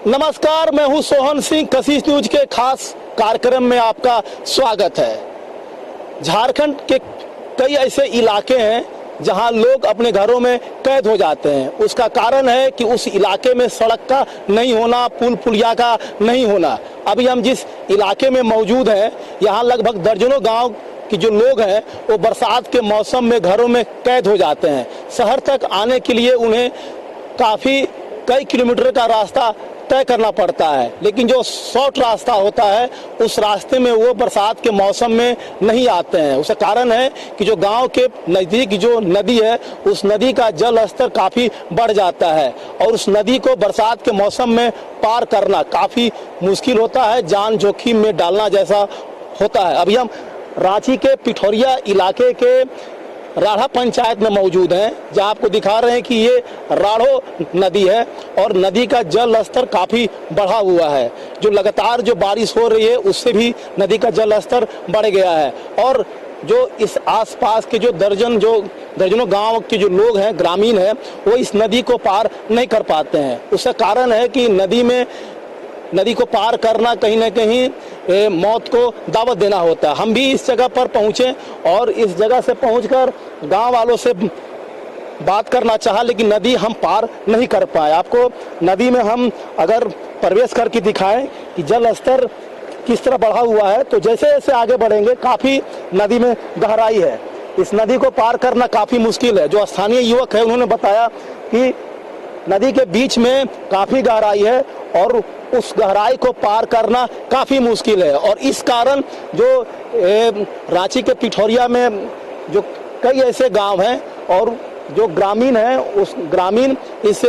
नमस्कार, मैं हूं सोहन सिंह। कशिश न्यूज के खास कार्यक्रम में आपका स्वागत है। झारखंड के कई ऐसे इलाके हैं जहां लोग अपने घरों में कैद हो जाते हैं। उसका कारण है कि उस इलाके में सड़क का नहीं होना, पुल पुलिया का नहीं होना। अभी हम जिस इलाके में मौजूद हैं, यहाँ लगभग दर्जनों गांव कि जो लोग हैं वो बरसात के मौसम में घरों में कैद हो जाते हैं। शहर तक आने के लिए उन्हें कई किलोमीटर का रास्ता तय करना पड़ता है, लेकिन जो शॉर्ट रास्ता होता है उस रास्ते में वो बरसात के मौसम में नहीं आते हैं। उसका कारण है कि जो गांव के नज़दीक जो नदी है उस नदी का जल स्तर काफ़ी बढ़ जाता है और उस नदी को बरसात के मौसम में पार करना काफ़ी मुश्किल होता है, जान जोखिम में डालना जैसा होता है। अभी हम रांची के पिठौरिया इलाके के राढ़ा पंचायत में मौजूद हैं, जहां आपको दिखा रहे हैं कि ये राढ़ो नदी है और नदी का जल स्तर काफ़ी बढ़ा हुआ है। जो लगातार जो बारिश हो रही है उससे भी नदी का जल स्तर बढ़ गया है और जो इस आसपास के जो दर्जनों गांव के जो लोग हैं, ग्रामीण हैं, वो इस नदी को पार नहीं कर पाते हैं। उसका कारण है कि नदी को पार करना कहीं ना कहीं मौत को दावत देना होता है। हम भी इस जगह पर पहुंचे और इस जगह से पहुंचकर गांव वालों से बात करना चाहा, लेकिन नदी हम पार नहीं कर पाए। आपको नदी में हम अगर प्रवेश करके दिखाएं कि जल स्तर किस तरह बढ़ा हुआ है, तो जैसे जैसे आगे बढ़ेंगे काफ़ी नदी में गहराई है। इस नदी को पार करना काफ़ी मुश्किल है। जो स्थानीय युवक है उन्होंने बताया कि नदी के बीच में काफ़ी गहराई है और उस गहराई को पार करना काफ़ी मुश्किल है और इस कारण जो रांची के पिठौरिया में जो कई ऐसे गांव हैं और जो ग्रामीण हैं, उस ग्रामीण इस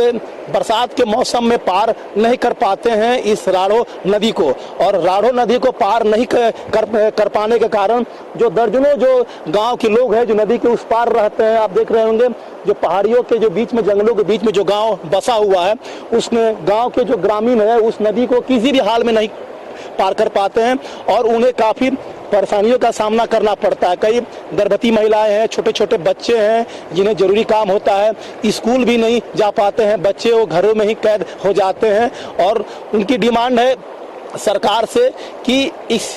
बरसात के मौसम में पार नहीं कर पाते हैं इस राढ़ो नदी को। और राढ़ो नदी को पार नहीं कर पाने के कारण जो दर्जनों जो गांव के लोग हैं जो नदी के उस पार रहते हैं, आप देख रहे होंगे जो पहाड़ियों के जो बीच में, जंगलों के बीच में जो गांव बसा हुआ है, उसमें गांव के जो ग्रामीण है उस नदी को किसी भी हाल में नहीं पार कर पाते हैं और उन्हें काफ़ी परेशानियों का सामना करना पड़ता है। कई गर्भवती महिलाएं हैं, छोटे छोटे बच्चे हैं जिन्हें जरूरी काम होता है, स्कूल भी नहीं जा पाते हैं बच्चे, वो घरों में ही कैद हो जाते हैं और उनकी डिमांड है सरकार से कि इस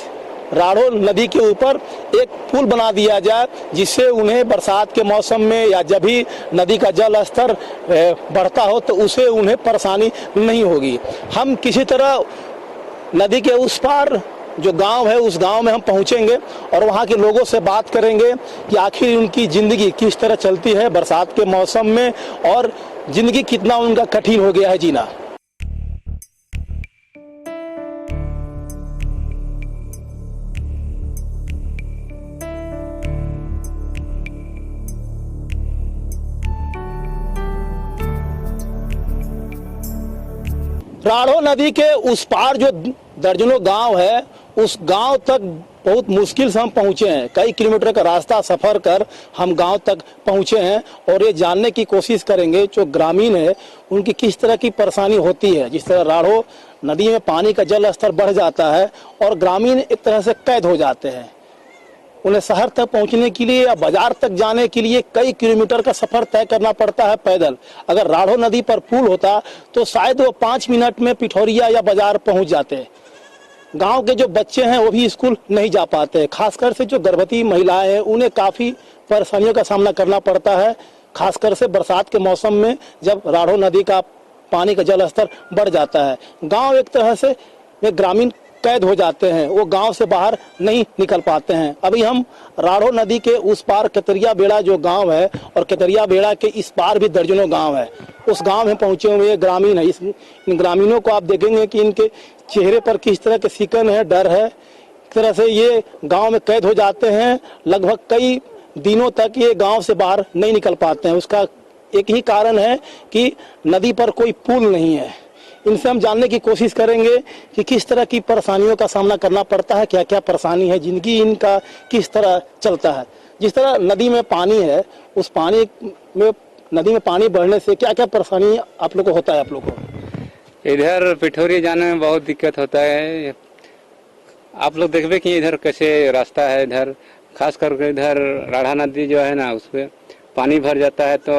राढ़ो नदी के ऊपर एक पुल बना दिया जाए, जिससे उन्हें बरसात के मौसम में या जब भी नदी का जल स्तर बढ़ता हो तो उसे उन्हें परेशानी नहीं होगी। हम किसी तरह नदी के उस पार जो गांव है उस गांव में हम पहुंचेंगे और वहां के लोगों से बात करेंगे कि आखिर उनकी ज़िंदगी किस तरह चलती है बरसात के मौसम में और ज़िंदगी कितना उनका कठिन हो गया है जीना। राढ़ो नदी के उस पार जो दर्जनों गांव है, उस गांव तक बहुत मुश्किल से हम पहुंचे हैं। कई किलोमीटर का रास्ता सफ़र कर हम गांव तक पहुंचे हैं और ये जानने की कोशिश करेंगे जो ग्रामीण है उनकी किस तरह की परेशानी होती है। जिस तरह राढ़ो नदी में पानी का जल स्तर बढ़ जाता है और ग्रामीण एक तरह से कैद हो जाते हैं। उन्हें शहर तक पहुंचने के लिए या बाजार तक जाने के लिए कई किलोमीटर का सफ़र तय करना पड़ता है पैदल। अगर राढ़ो नदी पर पुल होता तो शायद वो 5 मिनट में पिठौरिया या बाजार पहुंच जाते। गांव के जो बच्चे हैं वो भी स्कूल नहीं जा पाते, खासकर से जो गर्भवती महिलाएं हैं उन्हें काफ़ी परेशानियों का सामना करना पड़ता है, खासकर से बरसात के मौसम में जब राढ़ो नदी का पानी का जल स्तर बढ़ जाता है। गांव एक तरह से वे ग्रामीण कैद हो जाते हैं, वो गांव से बाहर नहीं निकल पाते हैं। अभी हम राढ़ो नदी के उस पार केतरिया बेड़ा जो गांव है और केतरिया बेड़ा के इस पार भी दर्जनों गांव है, उस गांव में पहुंचे हुए ग्रामीण है। इन ग्रामीणों को आप देखेंगे कि इनके चेहरे पर किस तरह के सिकन है, डर है। इस तरह से ये गांव में कैद हो जाते हैं, लगभग कई दिनों तक ये गांव से बाहर नहीं निकल पाते हैं। उसका एक ही कारण है कि नदी पर कोई पुल नहीं है। इनसे हम जानने की कोशिश करेंगे कि किस तरह की परेशानियों का सामना करना पड़ता है, क्या क्या परेशानी है, जिंदगी इनका किस तरह चलता है। जिस तरह नदी में पानी है, उस पानी में नदी में पानी बढ़ने से क्या क्या परेशानी आप लोग को होता है? आप लोग को इधर पिठोरी जाने में बहुत दिक्कत होता है। आप लोग देखबे कि इधर कैसे रास्ता है, इधर खास करके इधर राढ़ा नदी जो है ना, उस पर पानी भर जाता है तो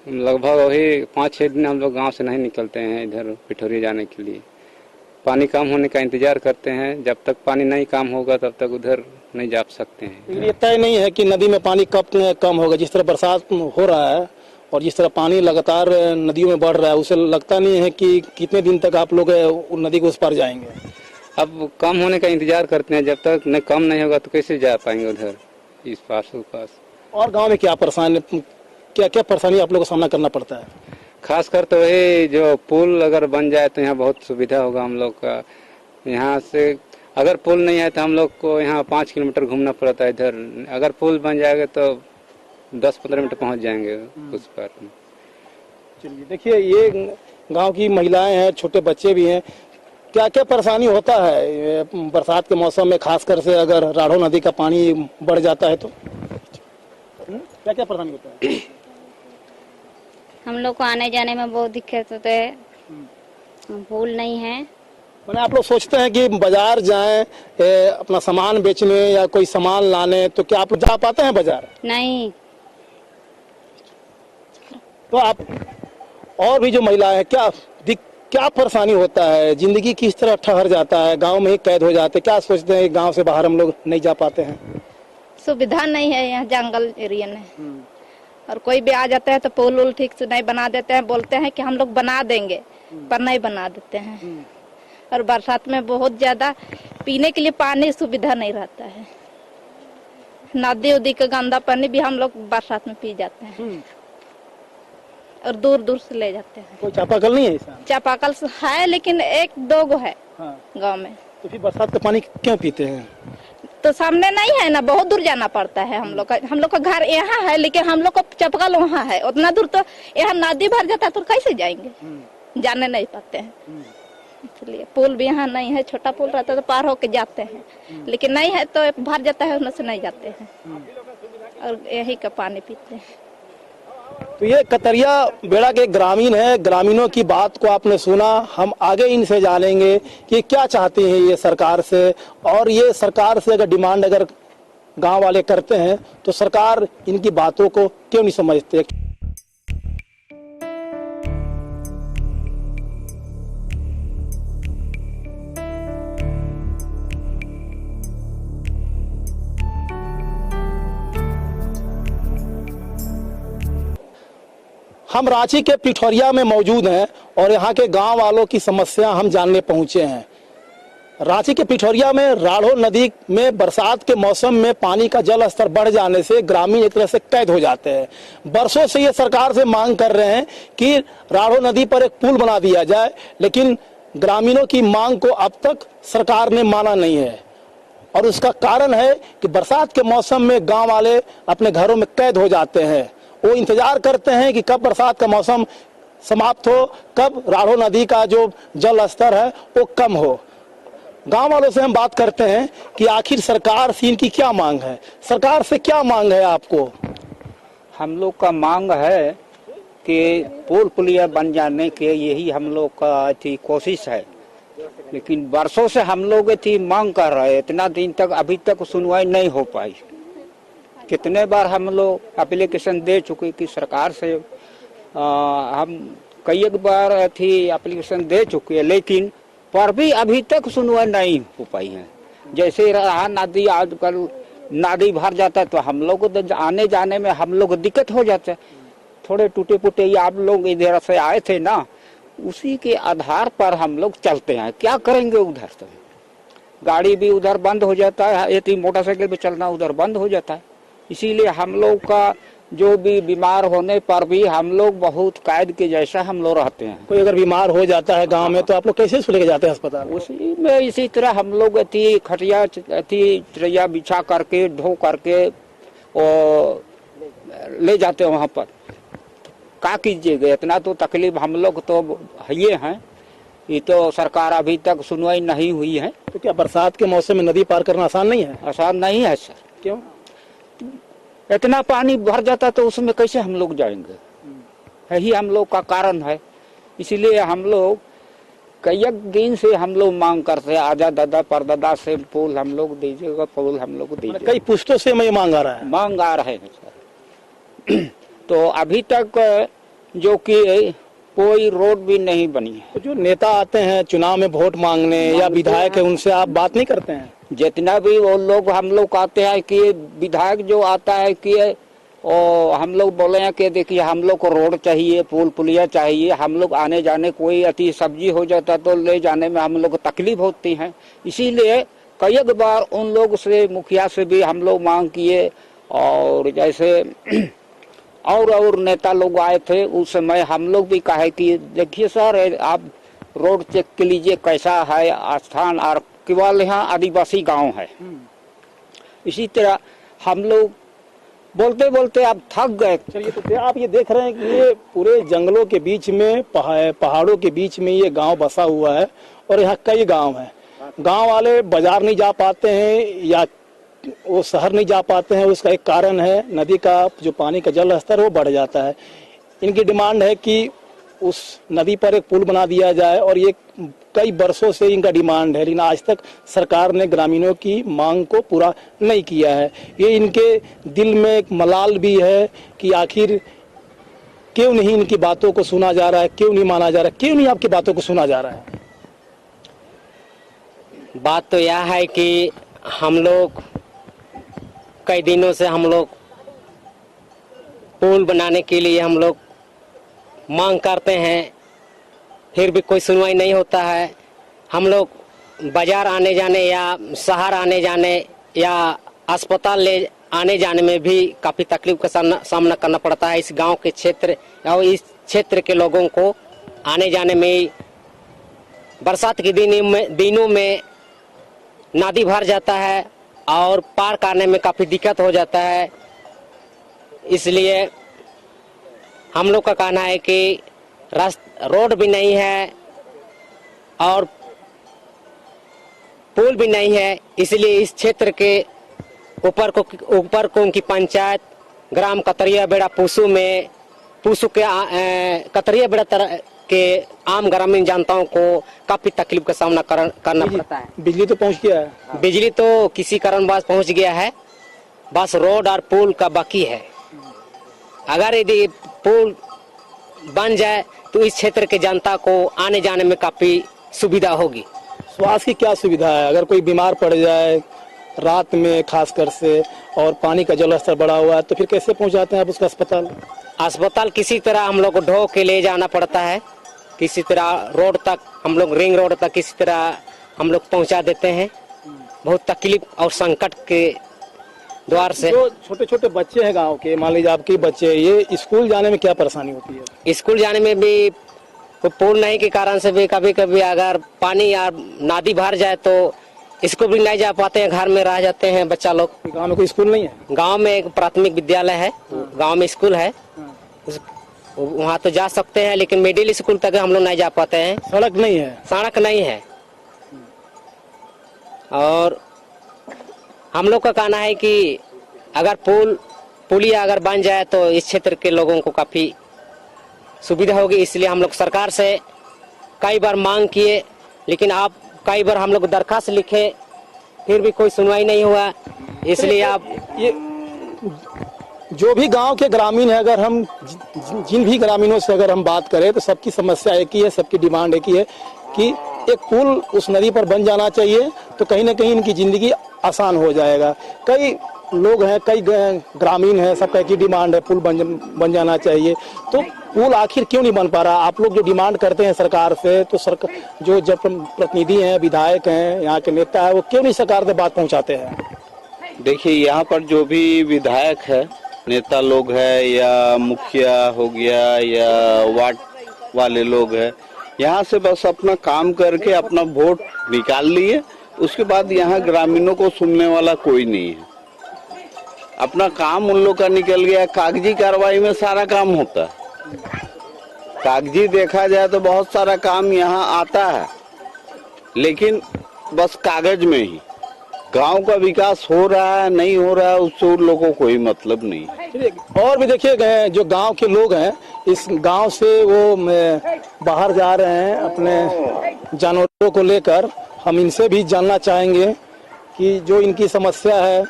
लगभग वही 5-6 दिन हम लोग गांव से नहीं निकलते हैं इधर पिठोरी जाने के लिए। पानी कम होने का इंतजार करते हैं, जब तक पानी नहीं कम होगा तब तक उधर नहीं जा सकते हैं। ये तय नहीं है कि नदी में पानी कब कम होगा। जिस तरह बरसात हो रहा है और जिस तरह पानी लगातार नदियों में बढ़ रहा है, उसे लगता नहीं है कि कितने दिन तक आप लोग नदी के उस पार जाएंगे। अब कम होने का इंतजार करते हैं, जब तक न कम नहीं होगा तो कैसे जा पाएंगे उधर इस पास उस पास। और गांव में क्या परेशानी आप लोग को सामना करना पड़ता है? खास कर तो वही जो पुल अगर बन जाए तो यहाँ बहुत सुविधा होगा हम लोग का। यहाँ से अगर पुल नहीं है तो हम लोग को यहाँ 5 किलोमीटर घूमना पड़ता है। इधर अगर पुल बन जाएगा तो 10-15 मिनट पहुँच जाएंगे उस पर। चलिए, देखिए ये गांव की महिलाएं हैं, छोटे बच्चे भी हैं। क्या क्या परेशानी होता है बरसात के मौसम में, खासकर से अगर राढ़ो नदी का पानी बढ़ जाता है तो क्या क्या परेशानी होता है? हम लोग को आने जाने में बहुत दिक्कत होते है, पुल नहीं है। मैंने आप लोग सोचते हैं कि बाजार जाएं अपना सामान बेचने या कोई सामान लाने, तो क्या आप लोग जा पाते हैं बाजार? नहीं। तो आप और भी जो महिलाएं हैं, क्या परेशानी होता है? जिंदगी किस तरह ठहर जाता है, गांव में ही कैद हो जाते हैं? क्या सोचते हैं गांव से बाहर हम लोग नहीं जा पाते हैं? सुविधा नहीं है यहाँ जंगल एरिया में, और कोई भी आ जाता है तो पुल उल ठीक से नहीं बना देते हैं। बोलते हैं कि हम लोग बना देंगे, पर नहीं बना देते हैं। और बरसात में बहुत ज्यादा पीने के लिए पानी सुविधा नहीं रहता है। नदी उदी का गंदा पानी भी हम लोग बरसात में पी जाते हैं और दूर दूर से ले जाते हैं। कोई चापाकल नहीं है? चापाकल है लेकिन 1-2 गो है गांव में। तो फिर बरसात का पानी क्यों पीते हैं? तो सामने नहीं है ना, बहुत दूर जाना पड़ता है। हम लोग का घर यहाँ है लेकिन हम लोग का चापाकल वहाँ है। उतना दूर तो यहाँ नदी भर जाता है तो कैसे जाएंगे, जाने नहीं पाते हैं। इसलिए पुल भी यहाँ नहीं है। छोटा पुल रहता है तो पार होके जाते हैं, लेकिन नहीं है तो भर जाता है, उनसे नहीं जाते हैं और यही का पानी पीते हैं। तो ये कतरिया बेड़ा के ग्रामीण है, ग्रामीणों की बात को आपने सुना। हम आगे इनसे जानेंगे कि क्या चाहते हैं ये सरकार से, और ये सरकार से अगर डिमांड अगर गांव वाले करते हैं तो सरकार इनकी बातों को क्यों नहीं समझते। हम रांची के पिठोरिया में मौजूद हैं और यहाँ के गांव वालों की समस्या हम जानने पहुंचे हैं। रांची के पिठोरिया में राढ़ो नदी में बरसात के मौसम में पानी का जल स्तर बढ़ जाने से ग्रामीण एक तरह से कैद हो जाते हैं। बरसों से ये सरकार से मांग कर रहे हैं कि राढ़ो नदी पर एक पुल बना दिया जाए, लेकिन ग्रामीणों की मांग को अब तक सरकार ने माना नहीं है। और उसका कारण है कि बरसात के मौसम में गाँव वाले अपने घरों में कैद हो जाते हैं। वो इंतजार करते हैं कि कब बरसात का मौसम समाप्त हो, कब राढ़ो नदी का जो जल स्तर है वो कम हो। गांव वालों से हम बात करते हैं कि आखिर सरकार से इनकी क्या मांग है। सरकार से क्या मांग है आपको? हम लोग का मांग है कि पुल पुलिया बन जाने के, यही हम लोग का थी कोशिश है। लेकिन बरसों से हम लोग थी मांग कर रहे हैं, इतना दिन तक अभी तक सुनवाई नहीं हो पाई। कितने बार हम लोग एप्लीकेशन दे चुके कि सरकार से हम कई बार थी एप्लीकेशन दे चुके हैं, लेकिन पर भी अभी तक सुनवाई नहीं हो पाई है। जैसे रहा नदी, आजकल नदी भर जाता है तो हम लोग को आने जाने में हम लोग दिक्कत हो जाता है। थोड़े टूटे फूटे आप लोग इधर से आए थे ना, उसी के आधार पर हम लोग चलते हैं। क्या करेंगे, उधर से गाड़ी भी उधर बंद हो जाता है, ये मोटरसाइकिल पे चलना उधर बंद हो जाता है। इसीलिए हम लोग का जो भी बीमार होने पर भी हम लोग बहुत कैद के जैसा हम लोग रहते हैं। कोई अगर बीमार हो जाता है गांव में तो आप लोग कैसे लेके जाते हैं अस्पताल? उसी में इसी तरह हम लोग खटिया चिड़ैया बिछा करके ढो करके और ले जाते हैं वहाँ पर। क्या कीजिएगा, इतना तो तकलीफ हम लोग तो ये हैं। ये तो सरकार अभी तक सुनवाई नहीं हुई है। तो क्या बरसात के मौसम में नदी पार करना आसान नहीं है? आसान नहीं है सर। क्यों? इतना पानी भर जाता तो उसमें कैसे हम लोग जाएंगे, यही हम लोग का कारण है। इसलिए हम लोग कई दिन से हम लोग मांग करते हैं, आजा दादा परदादा से पुल हम लोग दीजिएगा, पुल हम लोग दीजिएगा। कई पुश्तों से मैं मांग आ रहा है। मांग आ रहे हैं सर। तो अभी तक जो कि कोई रोड भी नहीं बनी है। तो जो नेता आते हैं चुनाव में वोट मांगने या विधायक है, उनसे आप बात नहीं करते हैं? जितना भी वो लोग हम लोग आते हैं कि विधायक जो आता है कि और हम लोग बोले हैं कि देखिए हम लोग को रोड चाहिए, पुल पुलिया चाहिए, हम लोग आने जाने कोई अति सब्जी हो जाता तो ले जाने में हम लोग को तकलीफ होती है। इसीलिए कई बार उन लोग से, मुखिया से भी हम लोग मांग किए, और जैसे और नेता लोग आए थे उस समय हम लोग भी कहे कि देखिए सर आप रोड चेक कर लीजिए कैसा है स्थान, और केवल यहाँ आदिवासी गांव है। इसी तरह हम लोग बोलते बोलते अब थक गए। चलिए, तो आप ये देख रहे हैं कि ये पूरे जंगलों के बीच में, पहाड़ों के बीच में ये गांव बसा हुआ है, और यहाँ कई गांव हैं। गांव वाले बाजार नहीं जा पाते हैं या वो शहर नहीं जा पाते हैं। उसका एक कारण है नदी का जो पानी का जल स्तर वो बढ़ जाता है। इनकी डिमांड है कि उस नदी पर एक पुल बना दिया जाए, और ये कई वर्षों से इनका डिमांड है, लेकिन आज तक सरकार ने ग्रामीणों की मांग को पूरा नहीं किया है। ये इनके दिल में एक मलाल भी है कि आखिर क्यों नहीं इनकी बातों को सुना जा रहा है, क्यों नहीं माना जा रहा है, क्यों नहीं आपकी बातों को सुना जा रहा है? बात तो यह है कि हम लोग कई दिनों से हम लोग पुल बनाने के लिए हम लोग मांग करते हैं, फिर भी कोई सुनवाई नहीं होता है। हम लोग बाजार आने जाने या शहर आने जाने या अस्पताल ले आने जाने में भी काफ़ी तकलीफ का सामना करना पड़ता है। इस गांव के क्षेत्र और इस क्षेत्र के लोगों को आने जाने में बरसात के दिनों में नदी भर जाता है और पार करने में काफ़ी दिक्कत हो जाता है। इसलिए हम लोग का कहना है कि रोड भी नहीं है और पुल भी नहीं है, इसलिए इस क्षेत्र के ऊपर को उनकी पंचायत ग्राम कतरिया बेड़ा पूसू के कतरिया बेड़ा के आम ग्रामीण जनताओं को काफी तकलीफ का सामना करना पड़ता है। बिजली तो पहुंच गया है? बिजली तो किसी कारणवश पहुंच गया है, बस रोड और पुल का बाकी है। अगर यदि पुल बन जाए तो इस क्षेत्र के जनता को आने जाने में काफी सुविधा होगी। स्वास्थ्य की क्या सुविधा है? अगर कोई बीमार पड़ जाए रात में खासकर से, और पानी का जल स्तर बढ़ा हुआ है, तो फिर कैसे पहुंचाते हैं आप उसका अस्पताल? अस्पताल किसी तरह हम लोग को ढो के ले जाना पड़ता है, किसी तरह रोड तक हम लोग रिंग रोड तक किसी तरह हम लोग पहुंचा देते हैं। बहुत तकलीफ और संकट के द्वार से। जो छोटे छोटे बच्चे हैं गांव के, मान लीजिए आपके बच्चे, ये स्कूल जाने में क्या परेशानी होती है? स्कूल जाने में भी पुल नहीं के कारण से भी कभी कभी अगर पानी या नदी भर जाए तो स्कूल भी नहीं जा पाते हैं, घर में रह जाते हैं बच्चा लोग। गांव में कोई स्कूल नहीं है? गांव में एक प्राथमिक विद्यालय है, गांव में स्कूल है, वहाँ तो जा सकते हैं, लेकिन मिडिल स्कूल तक हम लोग नहीं जा पाते हैं। सड़क नहीं है? सड़क नहीं है। और हम लोग का कहना है कि अगर पुलिया अगर बन जाए तो इस क्षेत्र के लोगों को काफी सुविधा होगी। इसलिए हम लोग सरकार से कई बार मांग किए, लेकिन आप कई बार हम लोग दरखास्त लिखे, फिर भी कोई सुनवाई नहीं हुआ। इसलिए आप ये जो भी गांव के ग्रामीण है, अगर हम जिन भी ग्रामीणों से अगर हम बात करें तो सबकी समस्या एक ही है, सबकी डिमांड एक ही है कि एक पुल उस नदी पर बन जाना चाहिए, तो कहीं ना कहीं इनकी जिंदगी आसान हो जाएगा। कई लोग हैं, कई ग्रामीण हैं, सबका एक ही डिमांड है, पुल बन जाना चाहिए। तो पुल आखिर क्यों नहीं बन पा रहा? आप लोग जो डिमांड करते हैं सरकार से, तो सरकार जो जब प्रतिनिधि हैं, विधायक हैं, यहाँ के नेता है, वो क्यों नहीं सरकार तक बात पहुँचाते हैं? देखिए, यहाँ पर जो भी विधायक है, नेता लोग है या मुखिया हो गया या वार्ड वाले लोग हैं, यहाँ से बस अपना काम करके अपना वोट निकाल लिए, उसके बाद यहाँ ग्रामीणों को सुनने वाला कोई नहीं है। अपना काम उन लोग का निकल गया। कागजी कार्रवाई में सारा काम होता है। कागजी देखा जाए तो बहुत सारा काम यहाँ आता है, लेकिन बस कागज में ही। गांव का विकास हो रहा है नहीं हो रहा है, उससे उन लोगों को कोई मतलब नहीं है। और भी देखिए, जो गांव के लोग हैं इस गांव से वो बाहर जा रहे हैं अपने जानवरों को लेकर। हम इनसे भी जानना चाहेंगे कि जो इनकी समस्या है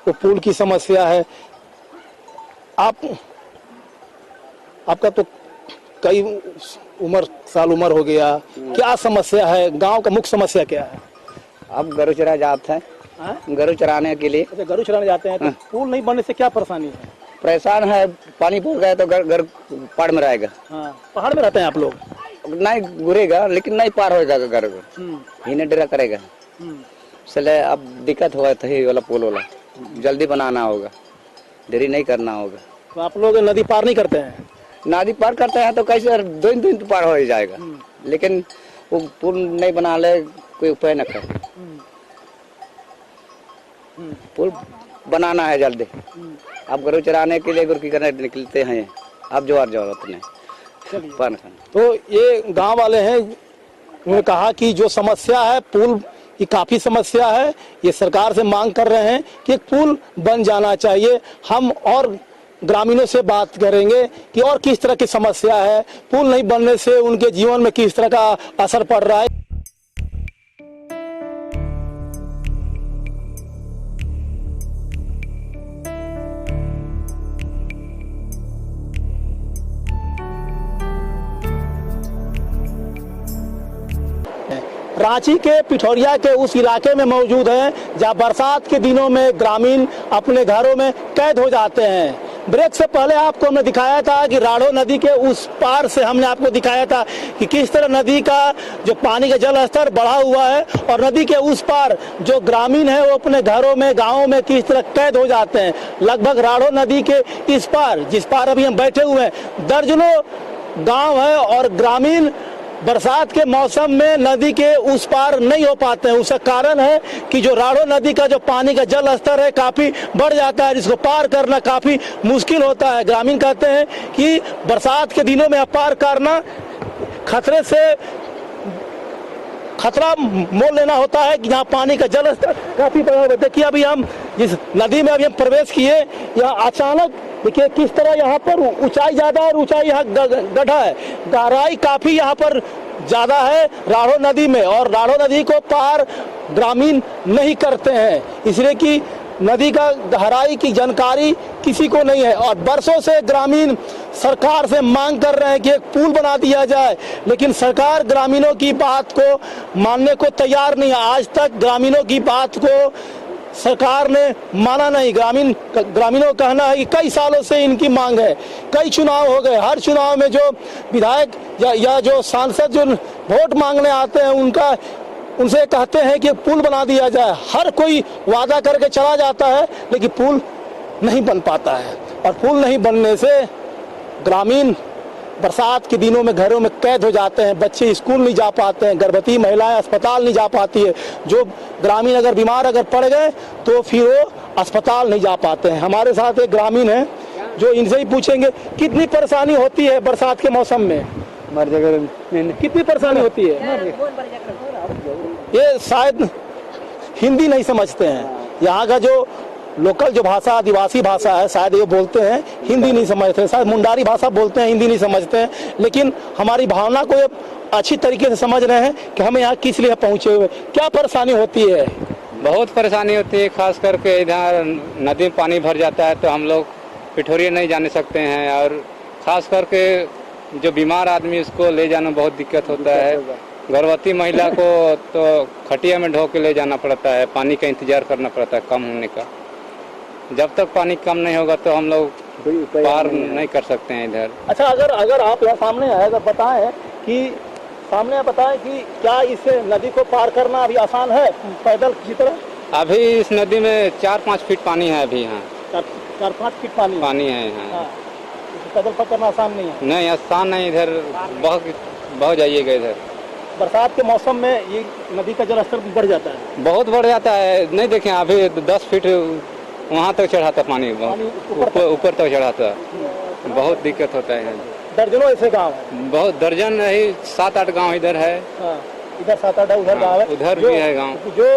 वो पुल की समस्या है। आपका तो कई साल उम्र हो गया, क्या समस्या है? गांव का मुख्य समस्या क्या है? अब गरु चरा जाते हैं, गरु चराने के लिए। अच्छा, गरु चराने जाते हैं तो पुल नहीं बनने से क्या परेशानी है? परेशान है, पानी भर गया तो घर पहाड़ में रहेगा। हाँ, पहाड़ में रहते हैं आप लोग? नहीं गुरेगा लेकिन नहीं पार होगा घर हिने डेरा करेगा। इसलिए अब दिक्कत हुआ था ही वाला पुल वाला जल्दी बनाना होगा, देरी नहीं करना होगा। तो आप लोग नदी पार नहीं करते हैं? नदी पार करते हैं तो कैसे दो दिन तो पार हो ही जाएगा, लेकिन वो पुल नहीं बना ले कोई उपाय न करे। पुल बनाना है जल्दी। अब गरु चराने के लिए गुरकी करने निकलते हैं, अब जोर जरूरत नहीं पान खाना। तो ये गांव वाले हैं, उन्होंने कहा कि जो समस्या है पुल की काफी समस्या है, ये सरकार से मांग कर रहे हैं कि एक पुल बन जाना चाहिए। हम और ग्रामीणों से बात करेंगे कि और किस तरह की समस्या है, पुल नहीं बनने से उनके जीवन में किस तरह का असर पड़ रहा है। रांची के पिठौरिया के उस इलाके में मौजूद हैं जहां बरसात के दिनों में ग्रामीण अपने घरों में कैद हो जाते हैं। ब्रेक से पहले आपको हमने दिखाया था कि राढ़ो नदी के उस पार से हमने आपको दिखाया था कि किस तरह नदी का जो पानी का जल स्तर बढ़ा हुआ है और नदी के उस पार जो ग्रामीण है वो अपने घरों में गाँवों में किस तरह कैद हो जाते हैं। लगभग राढ़ो नदी के इस पार, जिस पार अभी हम बैठे हुए हैं, दर्जनों गाँव है और ग्रामीण बरसात के मौसम में नदी के उस पार नहीं हो पाते हैं। उसका कारण है कि जो राढ़ो नदी का जो पानी का जल स्तर है काफी बढ़ जाता है, जिसको पार करना काफी मुश्किल होता है। ग्रामीण कहते हैं कि बरसात के दिनों में पार करना खतरे से खतरा मोल लेना होता है कि यहाँ पानी का जल स्तर काफी बढ़ा हुआ है। देखिए अभी हम जिस नदी में अभी हम प्रवेश किए, यहाँ अचानक देखिए किस तरह यहाँ पर ऊंचाई ज्यादा और ऊंचाई यहाँ गड्ढा है, गहराई काफी यहाँ पर ज्यादा है राढ़ो नदी में, और राढ़ो नदी को पार ग्रामीण नहीं करते हैं, इसलिए कि नदी का गहराई की जानकारी किसी को नहीं है। और बरसों से ग्रामीण सरकार से मांग कर रहे हैं कि एक पुल बना दिया जाए, लेकिन सरकार ग्रामीणों की बात को मानने को तैयार नहीं है। आज तक ग्रामीणों की बात को सरकार ने माना नहीं। ग्रामीणों का कहना है कि कई सालों से इनकी मांग है, कई चुनाव हो गए, हर चुनाव में जो विधायक या जो सांसद जो वोट मांगने आते हैं उनसे कहते हैं कि पुल बना दिया जाए। हर कोई वादा करके चला जाता है लेकिन पुल नहीं बन पाता है, और पुल नहीं बनने से ग्रामीण बरसात के दिनों में घरों में कैद हो जाते हैं, बच्चे स्कूल नहीं जा पाते हैं, गर्भवती महिलाएं अस्पताल नहीं जा पाती है। जो ग्रामीण अगर बीमार अगर पड़ गए तो फिर वो अस्पताल नहीं जा पाते हैं। हमारे साथ एक ग्रामीण है जो इनसे ही पूछेंगे कितनी परेशानी होती है बरसात के मौसम में। कितनी परेशानी होती है? ये शायद हिंदी नहीं समझते हैं, यहाँ का जो लोकल जो भाषा आदिवासी भाषा है शायद ये बोलते हैं, हिंदी नहीं समझते, शायद मुंडारी भाषा बोलते हैं, हिंदी नहीं समझते हैं। लेकिन हमारी भावना को ये अच्छी तरीके से समझ रहे हैं कि हम यहाँ किस लिए पहुँचे हुए, क्या परेशानी होती है। बहुत परेशानी होती है, खास करके इधर नदी में पानी भर जाता है तो हम लोग पिठौरिया नहीं जाने सकते हैं, और खास करके जो बीमार आदमी उसको ले जाना बहुत दिक्कत होता है। गर्भवती महिला को तो खटिया में ढो के ले जाना पड़ता है, पानी का इंतजार करना पड़ता है कम होने का। जब तक पानी कम नहीं होगा तो हम लोग पार नहीं कर सकते हैं इधर। अच्छा, अगर आप यहाँ सामने आए तो बताएं कि क्या इस नदी को पार करना अभी आसान है पैदल किसी तरह? अभी इस नदी में 4-5 फीट पानी है अभी यहाँ। 4-5 फीट पानी है यहाँ। पैदल पकड़ना आसान नहीं है? नहीं, आसान नहीं, इधर बहुत जाइएगा। इधर बरसात के मौसम में ये नदी का जल स्तर बढ़ जाता है, बहुत बढ़ जाता है। नहीं देखें अभी 10 फीट वहाँ तक चढ़ाता पानी, ऊपर तक चढ़ाता, बहुत दिक्कत होता है। दर्जनों ऐसे गांव है, बहुत दर्जन नहीं, 7-8 गांव इधर है। इधर 7-8 उधर गांव है, उधर भी है गांव जो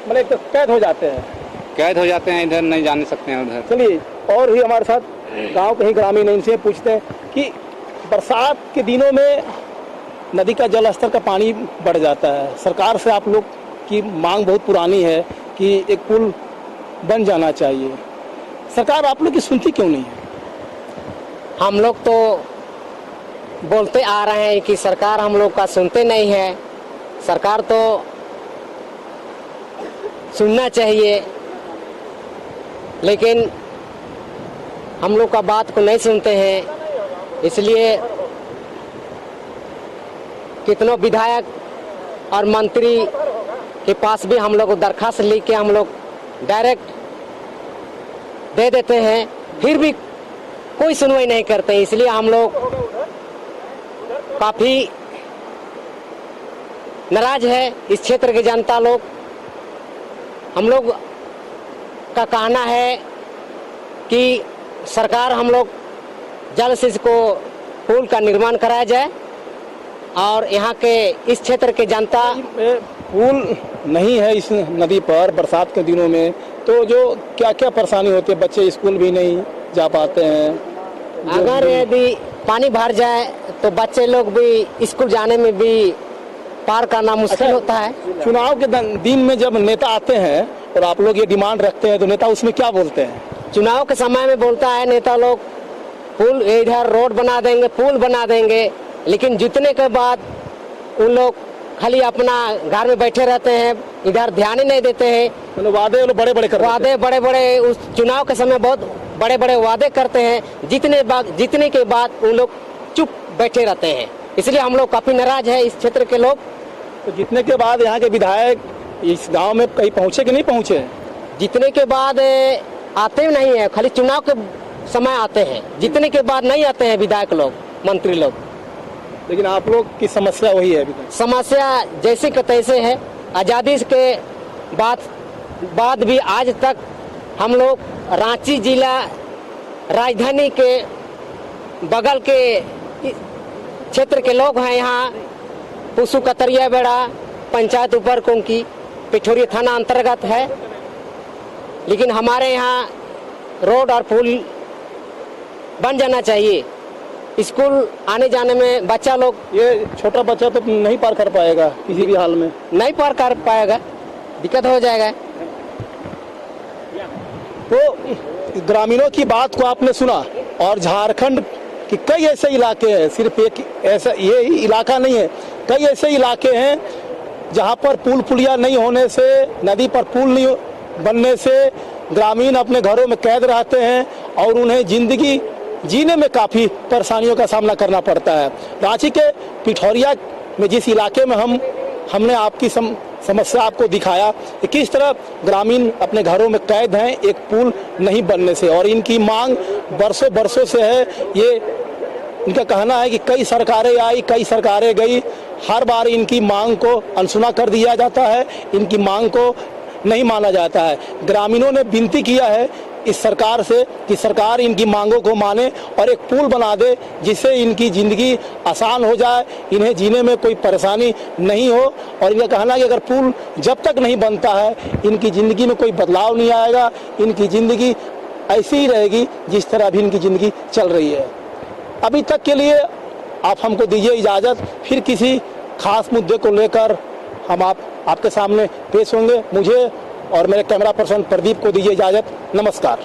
मतलब तो कैद हो जाते हैं, इधर नहीं जाने सकते हैं उधर। चलिए, और भी हमारे साथ गांव के ही ग्रामीण इनसे पूछते हैं कि बरसात के दिनों में नदी का जल स्तर का पानी बढ़ जाता है। सरकार से आप लोग की मांग बहुत पुरानी है कि एक पुल बन जाना चाहिए। सरकार आप लोग की सुनती क्यों नहीं है? हम लोग तो बोलते आ रहे हैं कि सरकार हम लोग का सुनते नहीं है। सरकार तो सुनना चाहिए, लेकिन हम लोग का बात को नहीं सुनते हैं। इसलिए कितनों विधायक और मंत्री के पास भी हम लोग दरखास्त लेके हम लोग डायरेक्ट दे देते हैं, फिर भी कोई सुनवाई नहीं करते। इसलिए हम लोग काफी नाराज है। इस क्षेत्र की जनता लोग, हम लोग का कहना है कि सरकार हम लोग जल्द से इसको पुल का निर्माण कराया जाए और यहाँ के इस क्षेत्र के जनता। पुल नहीं है इस नदी पर बरसात के दिनों में, तो जो क्या क्या परेशानी होती है? बच्चे स्कूल भी नहीं जा पाते हैं। अगर यदि पानी भर जाए तो बच्चे लोग भी स्कूल जाने में भी पार करना मुश्किल होता है। चुनाव के दिन में जब नेता आते हैं और आप लोग ये डिमांड रखते हैं तो नेता उसमें क्या बोलते हैं? चुनाव के समय में बोलता है नेता लोग पुल, इधर रोड बना देंगे, पुल बना देंगे, लेकिन जीतने के बाद उन लोग खाली अपना घर में बैठे रहते हैं, इधर ध्यान ही नहीं देते हैं। मतलब वादे बड़े बड़े कर वादे बड़े बड़े उस चुनाव के समय बहुत बड़े बड़े वादे करते हैं, जीतने के बाद उन लोग चुप बैठे रहते हैं। इसलिए हम लोग काफी नाराज है इस क्षेत्र के लोग। तो जीतने के बाद यहाँ के विधायक इस गांव में कहीं पहुँचे कि नहीं पहुँचे? जीतने के बाद आते नहीं है, खाली चुनाव के समय आते हैं, जीतने के बाद नहीं आते हैं विधायक लोग, मंत्री लोग। लेकिन आप लोग की समस्या वही है अभी तक? समस्या जैसे के तैसे है। आज़ादी के बाद भी आज तक हम लोग रांची जिला राजधानी के बगल के क्षेत्र के लोग हैं। यहाँ पुसू कतरिया बेड़ा पंचायत ऊपर कोंकी पिठोरी थाना अंतर्गत है, लेकिन हमारे यहाँ रोड और पुल बन जाना चाहिए। स्कूल आने जाने में बच्चा लोग, ये छोटा बच्चा तो नहीं पार कर पाएगा किसी भी हाल में, नहीं पार कर पाएगा, दिक्कत हो जाएगा। तो ग्रामीणों की बात को आपने सुना और झारखंड के कई ऐसे इलाके हैं, सिर्फ एक ऐसा ये ही इलाका नहीं है, कई ऐसे इलाके हैं जहां पर पुल पुलिया नहीं होने से, नदी पर पुल नहीं बनने से ग्रामीण अपने घरों में कैद रहते हैं और उन्हें जिंदगी जीने में काफ़ी परेशानियों का सामना करना पड़ता है। रांची के पिठौरिया में जिस इलाके में हमने आपकी समस्या आपको दिखाया कि किस तरह ग्रामीण अपने घरों में कैद हैं एक पुल नहीं बनने से, और इनकी मांग बरसों से है। ये इनका कहना है कि कई सरकारें आई, कई सरकारें गई, हर बार इनकी मांग को अनसुना कर दिया जाता है, इनकी मांग को नहीं माना जाता है। ग्रामीणों ने विनती किया है इस सरकार से कि सरकार इनकी मांगों को माने और एक पुल बना दे जिससे इनकी ज़िंदगी आसान हो जाए, इन्हें जीने में कोई परेशानी नहीं हो। और इनका कहना है कि अगर पुल जब तक नहीं बनता है इनकी ज़िंदगी में कोई बदलाव नहीं आएगा, इनकी ज़िंदगी ऐसी ही रहेगी जिस तरह अभी इनकी ज़िंदगी चल रही है। अभी तक के लिए आप हमको दीजिए इजाज़त, फिर किसी खास मुद्दे को लेकर हम आपके सामने पेश होंगे। मुझे और मेरे कैमरा पर्सन प्रदीप को दीजिए इजाज़त। नमस्कार।